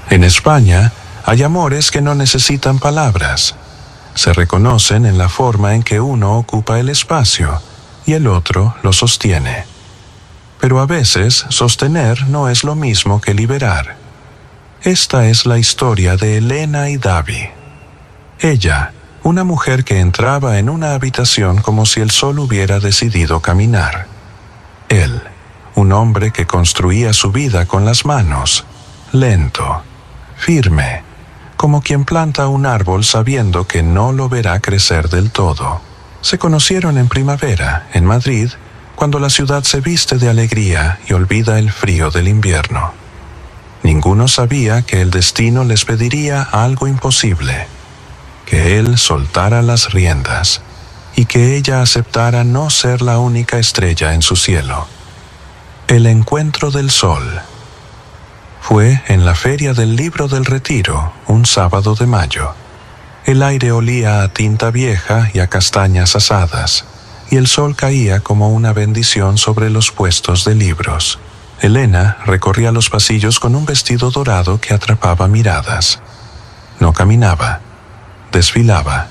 En España, hay amores que no necesitan palabras. Se reconocen en la forma en que uno ocupa el espacio y el otro lo sostiene. Pero a veces sostener no es lo mismo que liberar. Esta es la historia de Elena y Davi. Ella, una mujer que entraba en una habitación como si el sol hubiera decidido caminar. Él, un hombre que construía su vida con las manos, lento, firme, como quien planta un árbol sabiendo que no lo verá crecer del todo. Se conocieron en primavera, en Madrid, cuando la ciudad se viste de alegría y olvida el frío del invierno. Ninguno sabía que el destino les pediría algo imposible, que él soltara las riendas y que ella aceptara no ser la única estrella en su cielo. El encuentro del sol. Fue en la Feria del Libro del Retiro, un sábado de mayo. El aire olía a tinta vieja y a castañas asadas, y el sol caía como una bendición sobre los puestos de libros. Elena recorría los pasillos con un vestido dorado que atrapaba miradas. No caminaba, desfilaba.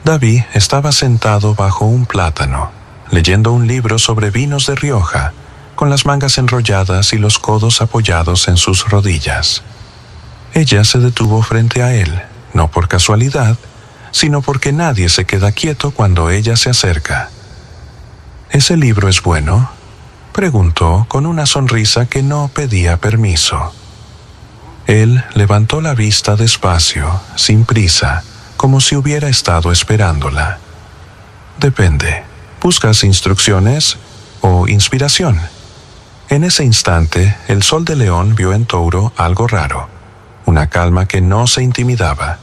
Davi estaba sentado bajo un plátano, leyendo un libro sobre vinos de Rioja, con las mangas enrolladas y los codos apoyados en sus rodillas. Ella se detuvo frente a él, no por casualidad, sino porque nadie se queda quieto cuando ella se acerca. ¿Ese libro es bueno?, preguntó con una sonrisa que no pedía permiso. Él levantó la vista despacio, sin prisa, como si hubiera estado esperándola. Depende. ¿Buscas instrucciones o inspiración? En ese instante, el sol de León vio en Touro algo raro, una calma que no se intimidaba,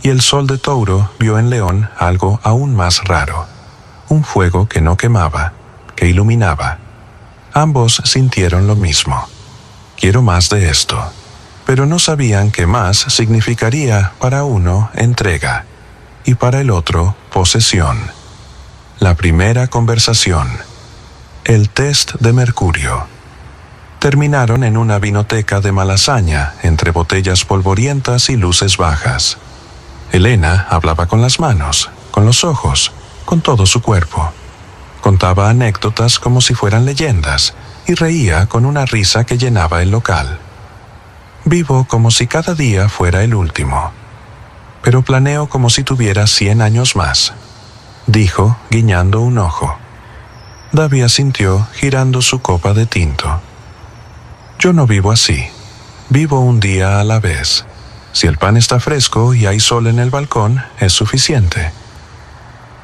y el sol de Touro vio en León algo aún más raro, un fuego que no quemaba, que iluminaba. Ambos sintieron lo mismo. Quiero más de esto. Pero no sabían que más significaría para uno entrega y para el otro posesión. La primera conversación. El test de mercurio. Terminaron en una vinoteca de Malasaña, entre botellas polvorientas y luces bajas. Elena hablaba con las manos, con los ojos, con todo su cuerpo. Contaba anécdotas como si fueran leyendas y reía con una risa que llenaba el local. Vivo como si cada día fuera el último, pero planeo como si tuviera 100 años más, dijo, guiñando un ojo. Davi asintió, girando su copa de tinto. Yo no vivo así. Vivo un día a la vez. Si el pan está fresco y hay sol en el balcón, es suficiente.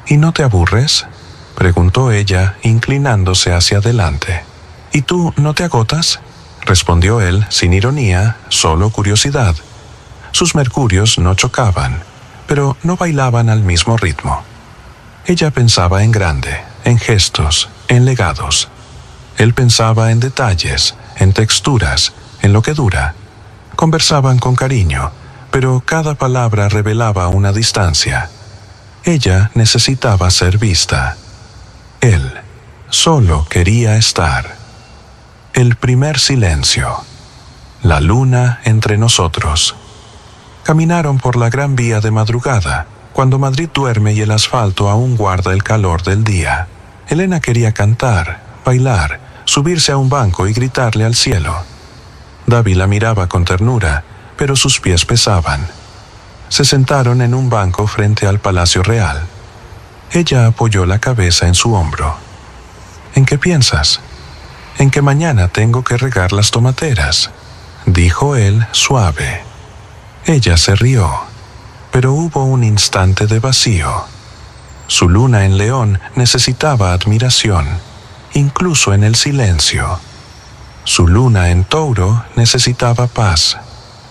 ¿Y no te aburres?, preguntó ella, inclinándose hacia adelante. ¿Y tú no te agotas?, respondió él, sin ironía, solo curiosidad. Sus mercurios no chocaban, pero no bailaban al mismo ritmo. Ella pensaba en grande, en gestos, en legados. Él pensaba en detalles, en texturas, en lo que dura. Conversaban con cariño, pero cada palabra revelaba una distancia. Ella necesitaba ser vista. Él solo quería estar. El primer silencio. La luna entre nosotros. Caminaron por la Gran Vía de madrugada, cuando Madrid duerme y el asfalto aún guarda el calor del día. Elena quería cantar, bailar, subirse a un banco y gritarle al cielo. Davi la miraba con ternura, pero sus pies pesaban. Se sentaron en un banco frente al Palacio Real. Ella apoyó la cabeza en su hombro. ¿En qué piensas? En que mañana tengo que regar las tomateras, dijo él suave. Ella se rió, pero hubo un instante de vacío. Su luna en León necesitaba admiración, incluso en el silencio. Su luna en Tauro necesitaba paz,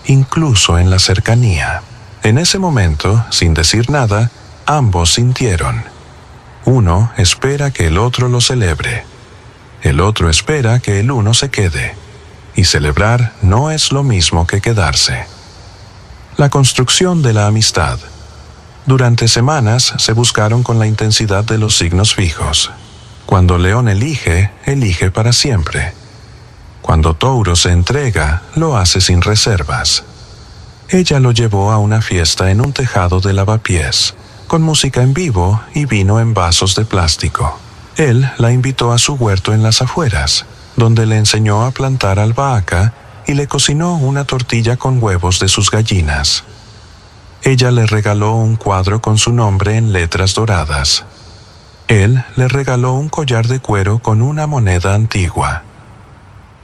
incluso en la cercanía. En ese momento, sin decir nada, ambos sintieron. Uno espera que el otro lo celebre. El otro espera que el uno se quede. Y celebrar no es lo mismo que quedarse. La construcción de la amistad. Durante semanas se buscaron con la intensidad de los signos fijos. Cuando León elige, elige para siempre. Cuando Tauro se entrega, lo hace sin reservas. Ella lo llevó a una fiesta en un tejado de lavapiés, con música en vivo y vino en vasos de plástico. Él la invitó a su huerto en las afueras, donde le enseñó a plantar albahaca y le cocinó una tortilla con huevos de sus gallinas. Ella le regaló un cuadro con su nombre en letras doradas. Él le regaló un collar de cuero con una moneda antigua.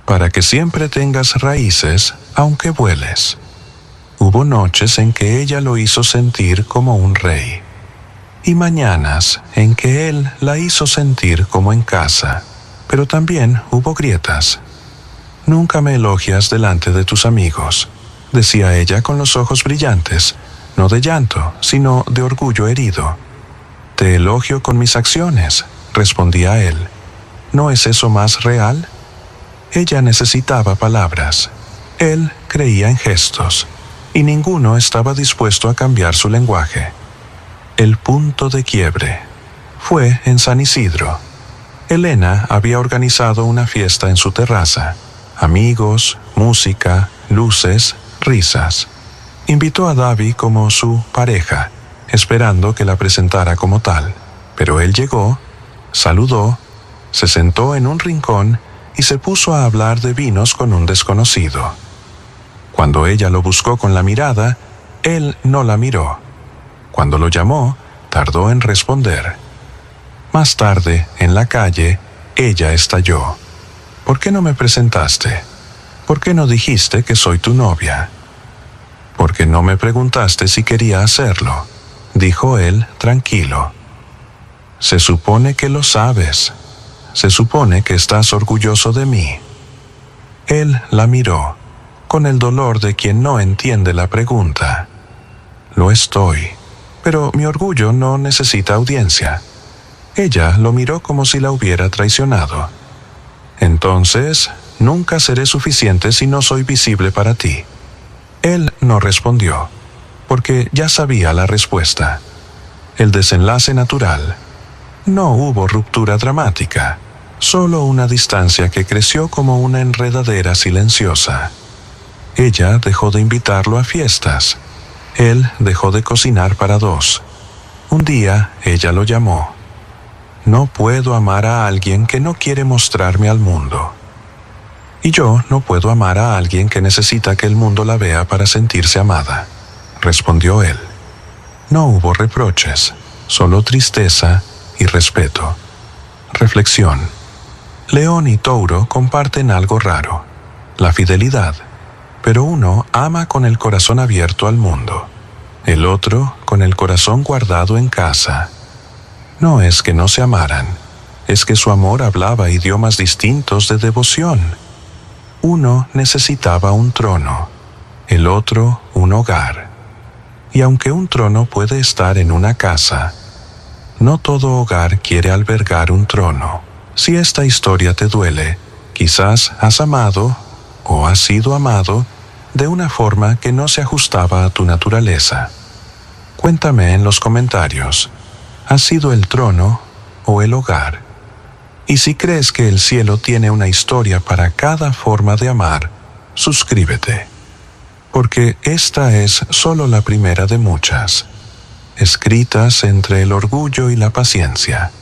Para que siempre tengas raíces, aunque vueles. Hubo noches en que ella lo hizo sentir como un rey, y mañanas en que él la hizo sentir como en casa, pero también hubo grietas. Nunca me elogias delante de tus amigos, decía ella con los ojos brillantes, no de llanto, sino de orgullo herido. Te elogio con mis acciones, respondía él. ¿No es eso más real? Ella necesitaba palabras. Él creía en gestos, y ninguno estaba dispuesto a cambiar su lenguaje. El punto de quiebre fue en San Isidro. Elena había organizado una fiesta en su terraza. Amigos, música, luces, risas. Invitó a Davi como su pareja, esperando que la presentara como tal. Pero él llegó, saludó, se sentó en un rincón y se puso a hablar de vinos con un desconocido. Cuando ella lo buscó con la mirada, él no la miró. Cuando lo llamó, tardó en responder. Más tarde, en la calle, ella estalló. ¿Por qué no me presentaste? ¿Por qué no dijiste que soy tu novia? ¿Por qué no me preguntaste si quería hacerlo? Dijo él, tranquilo. Se supone que lo sabes. Se supone que estás orgulloso de mí. Él la miró, con el dolor de quien no entiende la pregunta. Lo estoy, pero mi orgullo no necesita audiencia. Ella lo miró como si la hubiera traicionado. Entonces, nunca seré suficiente si no soy visible para ti. Él no respondió, porque ya sabía la respuesta. El desenlace natural. No hubo ruptura dramática, solo una distancia que creció como una enredadera silenciosa. Ella dejó de invitarlo a fiestas. Él dejó de cocinar para dos. Un día ella lo llamó. No puedo amar a alguien que no quiere mostrarme al mundo. Y yo no puedo amar a alguien que necesita que el mundo la vea para sentirse amada, respondió él. No hubo reproches, solo tristeza y respeto. Reflexión. León y Tauro comparten algo raro, la fidelidad. Pero uno ama con el corazón abierto al mundo, el otro con el corazón guardado en casa. No es que no se amaran, es que su amor hablaba idiomas distintos de devoción. Uno necesitaba un trono, el otro un hogar. Y aunque un trono puede estar en una casa, no todo hogar quiere albergar un trono. Si esta historia te duele, quizás has amado o has sido amado de una forma que no se ajustaba a tu naturaleza. Cuéntame en los comentarios, ¿has sido el trono o el hogar? Y si crees que el cielo tiene una historia para cada forma de amar, suscríbete. Porque esta es solo la primera de muchas, escritas entre el orgullo y la paciencia.